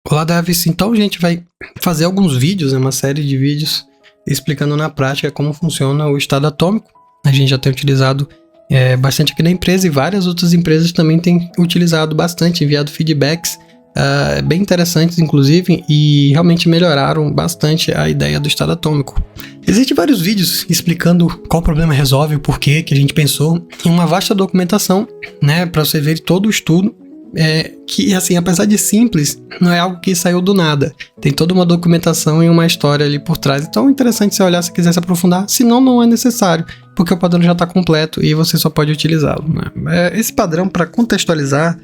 Olá, Davis. Então a gente vai fazer alguns vídeos, uma série de vídeos explicando na prática como funciona o estado atômico. A gente já tem utilizado bastante aqui na empresa e várias outras empresas também têm utilizado bastante, enviado feedbacks bem interessantes, inclusive, e realmente melhoraram bastante a ideia do estado atômico. Existem vários vídeos explicando qual problema resolve, o porquê que a gente pensou em uma vasta documentação, né, para você ver todo o estudo. Que, assim, apesar de simples, não é algo que saiu do nada. Tem toda uma documentação e uma história ali por trás. Então é interessante você olhar se quiser se aprofundar. Senão, não é necessário, porque o padrão já está completo e você só pode utilizá-lo, né? Esse padrão, para contextualizar,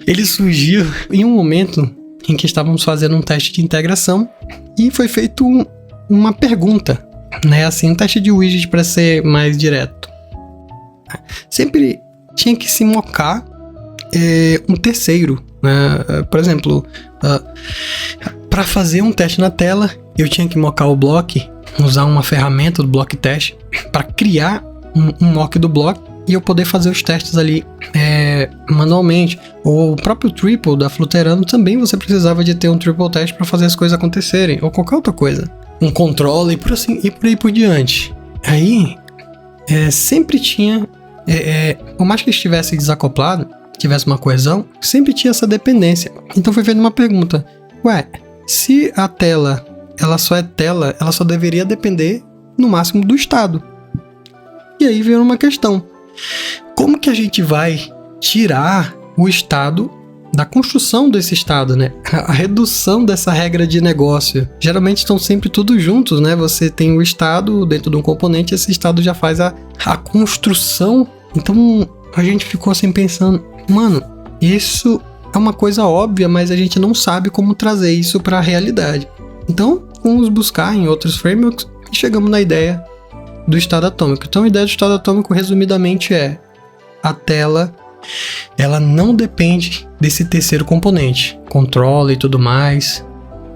ele surgiu em um momento em que estávamos fazendo um teste de integração e foi feito uma pergunta, né? Assim, um teste de widget para ser mais direto. Sempre tinha que se mocar um terceiro, né? Por exemplo, para fazer um teste na tela, eu tinha que mocar o bloco, usar uma ferramenta do block test para criar um mock do bloco e eu poder fazer os testes ali manualmente. O próprio triple da Fluterano também você precisava de ter um triple test para fazer as coisas acontecerem, ou qualquer outra coisa, um controle e por aí por diante. Aí sempre tinha, por mais que estivesse desacoplado, tivesse uma coesão, sempre tinha essa dependência. Então foi feita uma pergunta: se a tela, ela só é tela, ela só deveria depender no máximo do estado. E aí veio uma questão: como que a gente vai tirar o estado da construção desse estado, né? A redução dessa regra de negócio. Geralmente estão sempre tudo juntos, né? Você tem o estado dentro de um componente, esse estado já faz a construção. Então a gente ficou assim pensando, mano, isso é uma coisa óbvia, mas a gente não sabe como trazer isso para a realidade. Então, vamos buscar em outros frameworks e chegamos na ideia do estado atômico. Então, a ideia do estado atômico, resumidamente, é a tela, ela não depende desse terceiro componente, controle e tudo mais,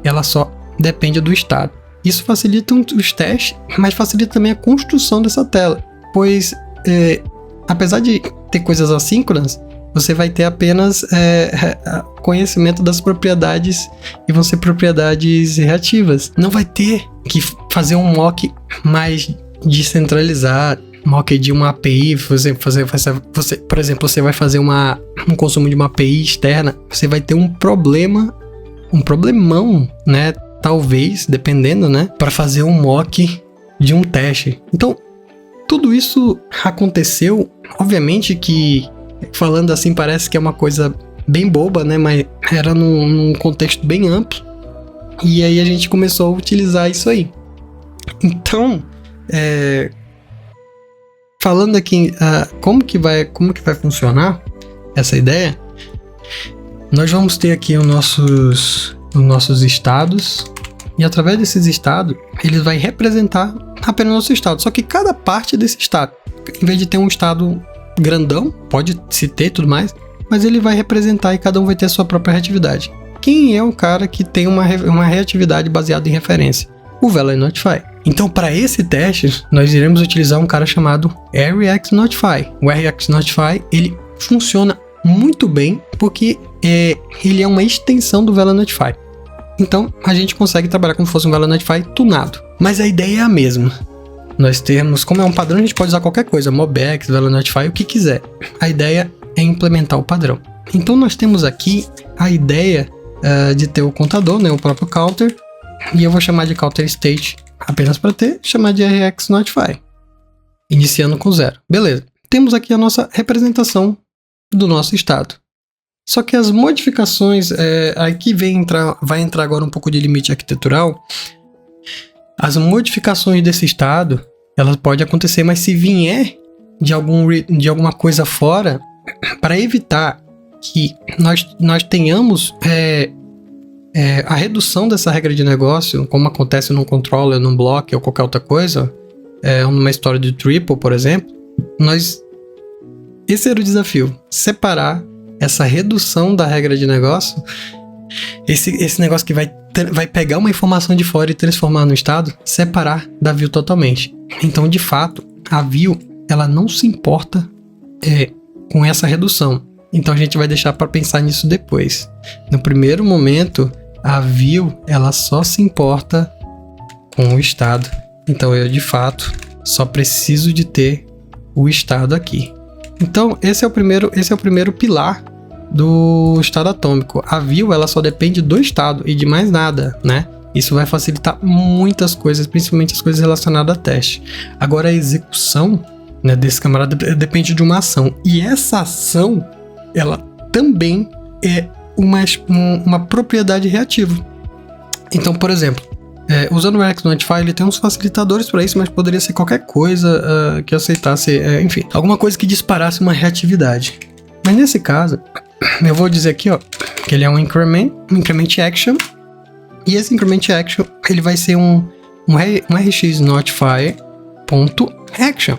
ela só depende do estado. Isso facilita os testes, mas facilita também a construção dessa tela, pois apesar de ter coisas assíncronas, você vai ter apenas conhecimento das propriedades e vão ser propriedades reativas. Não vai ter que fazer um mock mais descentralizado, mock de uma API. Você, por exemplo, você vai fazer um consumo de uma API externa, você vai ter um problemão, né? Talvez, dependendo, né? Para fazer um mock de um teste. Então, tudo isso aconteceu, obviamente que, falando assim, parece que é uma coisa bem boba, né? Mas era num contexto bem amplo. E aí a gente começou a utilizar isso aí. Então, falando aqui como que vai funcionar essa ideia, nós vamos ter aqui os nossos estados. E através desses estados, ele vai representar apenas o nosso estado. Só que cada parte desse estado, em vez de ter um estado grandão, pode se ter tudo mais, mas ele vai representar e cada um vai ter a sua própria reatividade. Quem é o cara que tem uma reatividade baseada em referência? O Veloy Notify. Então, para esse teste, nós iremos utilizar um cara chamado RX Notify. O RX Notify, ele funciona muito bem porque ele é uma extensão do Veloy Notify. Então, a gente consegue trabalhar como se fosse um Veloy Notify tunado. Mas a ideia é a mesma. Nós temos, como é um padrão, a gente pode usar qualquer coisa, Mobex, Veloy Notify, o que quiser. A ideia é implementar o padrão. Então, nós temos aqui a ideia de ter o contador, né, o próprio counter, e eu vou chamar de counter state apenas para chamar de RX Notify, iniciando com 0. Beleza. Temos aqui a nossa representação do nosso estado. Só que as modificações, aqui vai entrar agora um pouco de limite arquitetural. As modificações desse estado, elas podem acontecer, mas se vier de alguma coisa fora, para evitar que nós tenhamos a redução dessa regra de negócio, como acontece num controller, num block ou qualquer outra coisa, numa história de triple, por exemplo, esse era o desafio, separar essa redução da regra de negócio, esse negócio que vai pegar uma informação de fora e transformar no estado, separar da view totalmente. Então, de fato, a view, ela não se importa com essa redução. Então a gente vai deixar para pensar nisso depois. No primeiro momento, a view, ela só se importa com o estado. Então eu, de fato, só preciso de ter o estado aqui. Então esse é o primeiro pilar do estado atômico. A view, ela só depende do estado e de mais nada, né? Isso vai facilitar muitas coisas, principalmente as coisas relacionadas a teste. Agora a execução, né, desse camarada depende de uma ação. E essa ação, ela também é uma propriedade reativa. Então, por exemplo, usando o React Notify, ele tem uns facilitadores para isso, mas poderia ser qualquer coisa que aceitasse, enfim, alguma coisa que disparasse uma reatividade. Mas nesse caso, eu vou dizer aqui, ó, que ele é um increment action, e esse increment action, ele vai ser um rx notify.action.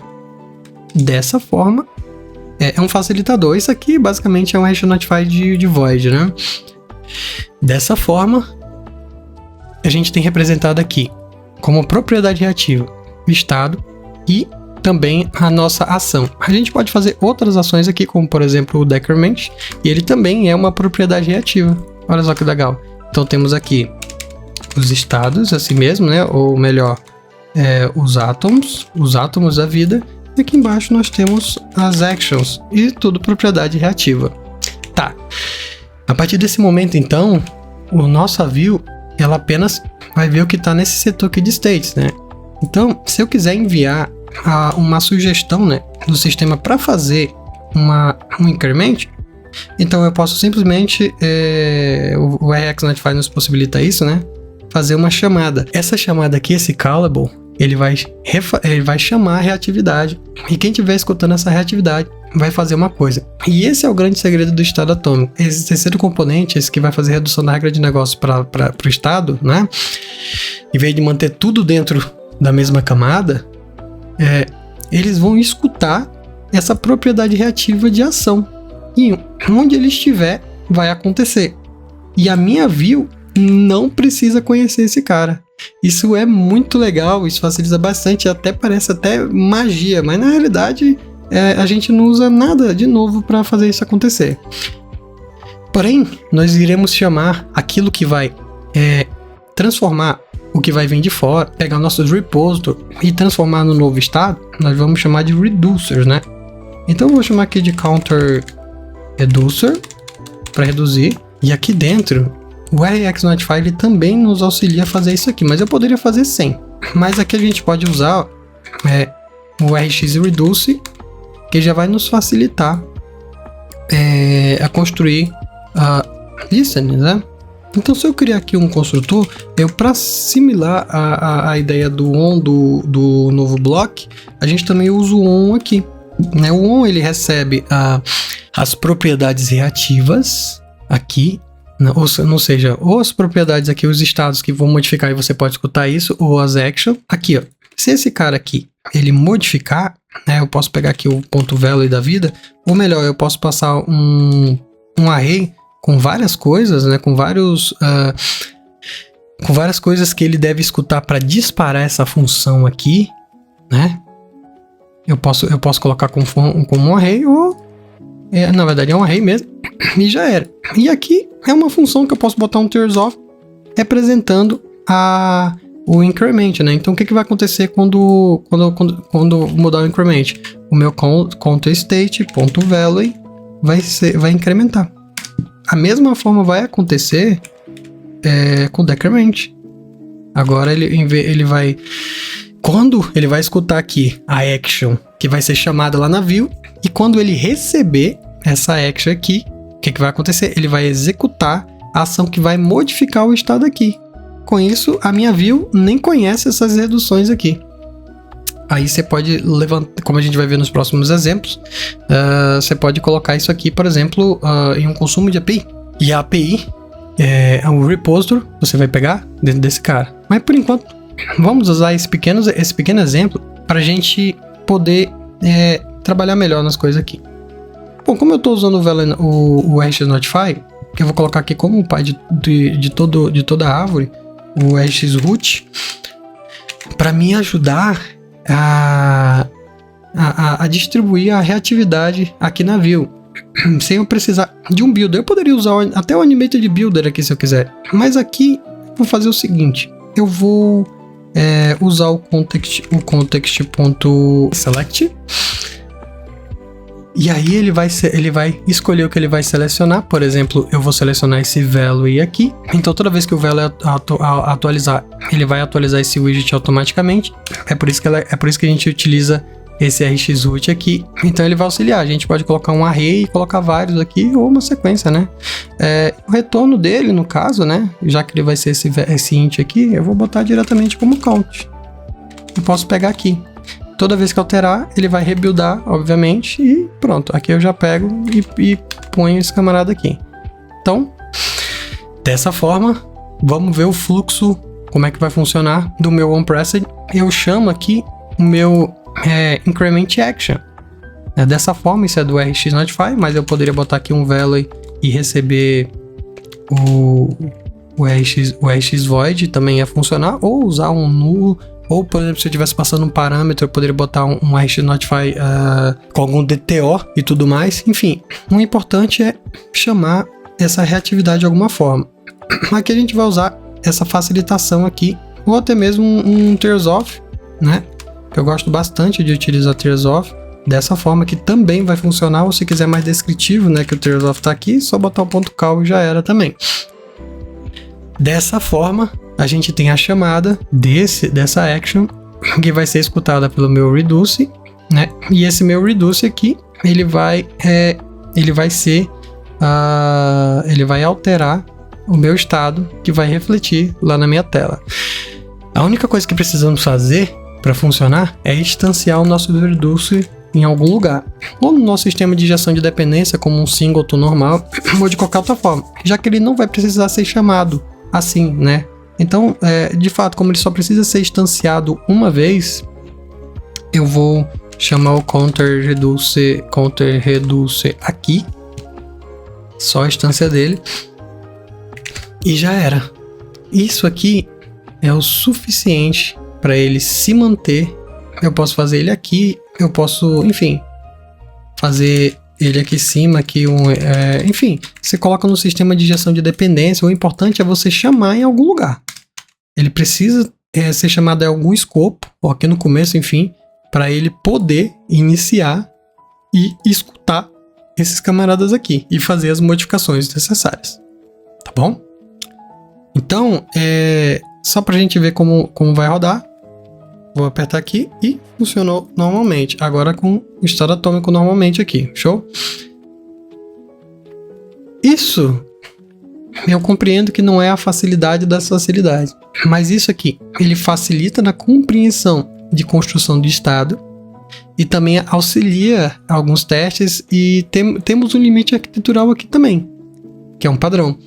Dessa forma, é um facilitador. Isso aqui basicamente é um rx notify de void, né? Dessa forma, a gente tem representado aqui como propriedade reativa o estado e também a nossa ação. A gente pode fazer outras ações aqui, como por exemplo o decrement, e ele também é uma propriedade reativa. Olha só que legal. Então temos aqui os estados, assim mesmo, né? Ou melhor, os átomos da vida. E aqui embaixo nós temos as actions e tudo propriedade reativa. Tá. A partir desse momento, então, o nossa view, ela apenas vai ver o que está nesse setor aqui de states, né? Então, se eu quiser enviar uma sugestão, né, do sistema para fazer um increment, então eu posso simplesmente, o React Notify nos possibilita isso, né? Fazer uma chamada. Essa chamada aqui, esse callable, ele vai chamar a reatividade. E quem estiver escutando essa reatividade vai fazer uma coisa. E esse é o grande segredo do estado atômico. Esse terceiro componente, esse que vai fazer redução da regra de negócio para o estado, né? Em vez de manter tudo dentro da mesma camada, eles vão escutar essa propriedade reativa de ação. E onde ele estiver, vai acontecer. E a minha view não precisa conhecer esse cara. Isso é muito legal, isso facilita bastante, parece até magia, mas na realidade a gente não usa nada de novo para fazer isso acontecer. Porém, nós iremos chamar aquilo que vai transformar o que vai vir de fora, pegar nossos repositories e transformar no novo estado, nós vamos chamar de reducers, né? Então eu vou chamar aqui de counter reducer para reduzir, e aqui dentro o React Notify ele também nos auxilia a fazer isso aqui, mas eu poderia fazer sem. Mas aqui a gente pode usar o RX Reduce, que já vai nos facilitar a construir listeners, né? Então, se eu criar aqui um construtor, para similar a ideia do on do novo block, a gente também usa o on aqui, né? O on ele recebe as propriedades reativas aqui, ou seja, ou as propriedades aqui, os estados que vão modificar e você pode escutar isso, ou as actions. Aqui, ó, se esse cara aqui, ele modificar, né, eu posso pegar aqui o ponto value da vida, ou melhor, eu posso passar um array com várias coisas, né, com várias coisas que ele deve escutar para disparar essa função aqui, né? Eu posso colocar como um array, ou na verdade é um array mesmo, e já era. E aqui é uma função que eu posso botar um tears off representando o increment, né? Então o que vai acontecer quando mudar o increment? O meu counterState.value vai incrementar. A mesma forma vai acontecer com o decrement. Agora ele vai, quando ele vai escutar aqui a action que vai ser chamada lá na view, e quando ele receber essa action aqui, o que vai acontecer? Ele vai executar a ação que vai modificar o estado aqui. Com isso, a minha view nem conhece essas reduções aqui. Aí você pode levantar, como a gente vai ver nos próximos exemplos, você pode colocar isso aqui, por exemplo, em um consumo de API. E a API é um repository, você vai pegar dentro desse cara. Mas por enquanto, vamos usar esse pequeno exemplo para a gente poder trabalhar melhor nas coisas aqui. Bom, como eu estou usando o RX Notify, que eu vou colocar aqui como o pai de toda a árvore, o RX Root, para me ajudar a distribuir a reatividade aqui na view, sem eu precisar de um builder. Eu poderia usar até o Animated Builder aqui se eu quiser. Mas aqui eu vou fazer o seguinte. Eu vou usar o context.select. E aí ele vai escolher o que ele vai selecionar. Por exemplo, eu vou selecionar esse value aqui. Então toda vez que o value atualizar, ele vai atualizar esse widget automaticamente. É por isso que a gente utiliza esse rxroot aqui. Então ele vai auxiliar. A gente pode colocar um array e colocar vários aqui, ou uma sequência, né? O retorno dele, no caso, né? Já que ele vai ser esse int aqui, eu vou botar diretamente como count. Eu posso pegar aqui. Toda vez que alterar, ele vai rebuildar, obviamente, e pronto. Aqui eu já pego e ponho esse camarada aqui. Então, dessa forma, vamos ver o fluxo, como é que vai funcionar do meu onPressed. Eu chamo aqui o meu increment action. Dessa forma, isso é do rxnotify, mas eu poderia botar aqui um value e receber o rx void, também ia funcionar, ou usar um null. Ou, por exemplo, se eu estivesse passando um parâmetro, eu poderia botar um rxnotify com algum DTO e tudo mais. Enfim, o importante é chamar essa reatividade de alguma forma. Aqui a gente vai usar essa facilitação aqui, ou até mesmo um tears off, né? Eu gosto bastante de utilizar tears off dessa forma, que também vai funcionar. Ou se quiser mais descritivo, né, que o tears off está aqui, só botar um ponto cal e já era também. Dessa forma, a gente tem a chamada dessa action, que vai ser escutada pelo meu reduce, né? E esse meu reduce aqui, ele vai alterar o meu estado, que vai refletir lá na minha tela. A única coisa que precisamos fazer para funcionar é instanciar o nosso reduce em algum lugar, ou no nosso sistema de injeção de dependência, como um singleton normal, ou de qualquer outra forma, já que ele não vai precisar ser chamado assim, né? Então, de fato, como ele só precisa ser instanciado uma vez, eu vou chamar o counter reduce aqui, só a instância dele, e já era. Isso aqui é o suficiente para ele se manter. Eu posso fazer ele aqui, eu posso, enfim, fazer ele aqui em cima, aqui enfim, você coloca no sistema de injeção de dependência. O importante é você chamar em algum lugar. Ele precisa ser chamado em algum escopo, ou aqui no começo, enfim, para ele poder iniciar e escutar esses camaradas aqui e fazer as modificações necessárias. Tá bom? Então, só para a gente ver como vai rodar, vou apertar aqui e funcionou normalmente. Agora com o estado atômico normalmente aqui. Show? Isso eu compreendo que não é a facilidade das facilidades. Mas isso aqui, ele facilita na compreensão de construção de estado e também auxilia alguns testes, e temos um limite arquitetural aqui também, que é um padrão.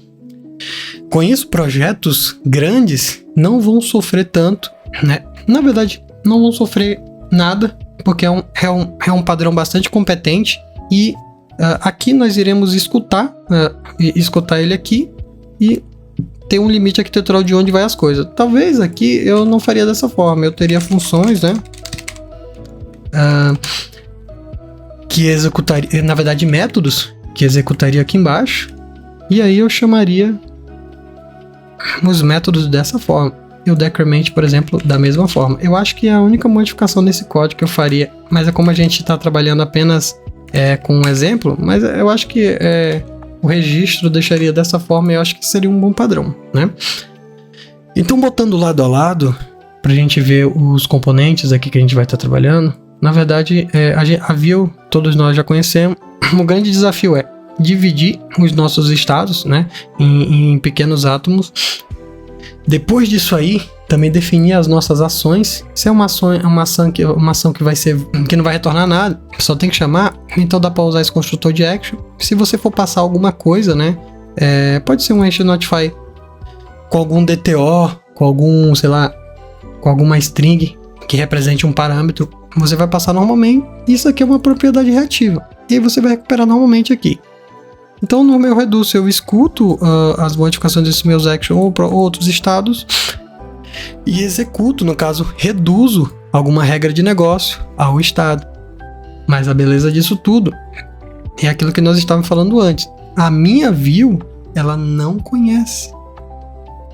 Com isso, projetos grandes não vão sofrer tanto, né? Na verdade, não vão sofrer nada, porque é um padrão bastante competente, e aqui nós iremos escutar ele aqui e ter um limite arquitetural de onde vai as coisas. Talvez aqui eu não faria dessa forma, eu teria funções, né? Que executaria, na verdade, métodos que executaria aqui embaixo, e aí eu chamaria os métodos dessa forma, e o decrement, por exemplo, da mesma forma. Eu acho que é a única modificação nesse código que eu faria, mas é como a gente está trabalhando apenas com um exemplo, mas eu acho que o registro deixaria dessa forma, e eu acho que seria um bom padrão, né? Então, botando lado a lado, para a gente ver os componentes aqui que a gente vai estar trabalhando, na verdade, a view todos nós já conhecemos. O grande desafio é dividir os nossos estados, né, em pequenos átomos. Depois disso aí, também definir as nossas ações. Se é uma ação que não vai retornar nada, só tem que chamar, então dá para usar esse construtor de action. Se você for passar alguma coisa, né, pode ser um rxnotify com algum DTO, com algum, sei lá, com alguma string que represente um parâmetro, você vai passar normalmente. Isso aqui é uma propriedade reativa, e aí você vai recuperar normalmente aqui. Então, no meu reduce, eu escuto as modificações desses meus actions ou para outros estados e executo, no caso, reduzo alguma regra de negócio ao estado. Mas a beleza disso tudo é aquilo que nós estávamos falando antes. A minha view, ela não conhece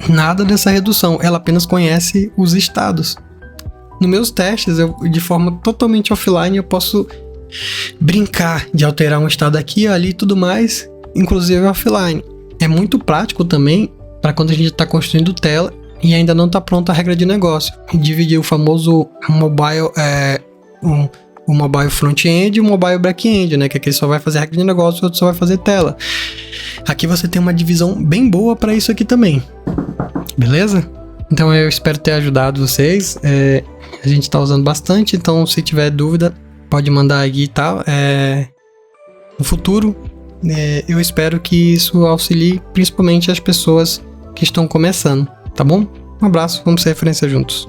nada dessa redução, ela apenas conhece os estados. Nos meus testes, de forma totalmente offline, eu posso brincar de alterar um estado aqui, ali e tudo mais, inclusive offline. É muito prático também para quando a gente está construindo tela e ainda não está pronta a regra de negócio. Dividir o famoso mobile, o mobile front-end e o mobile back-end, né? Que aquele só vai fazer regra de negócio e o outro só vai fazer tela. Aqui você tem uma divisão bem boa para isso aqui também. Beleza? Então eu espero ter ajudado vocês. A gente está usando bastante, então se tiver dúvida, pode mandar aí e tal. No futuro, eu espero que isso auxilie principalmente as pessoas que estão começando, tá bom? Um abraço, vamos ser referência juntos.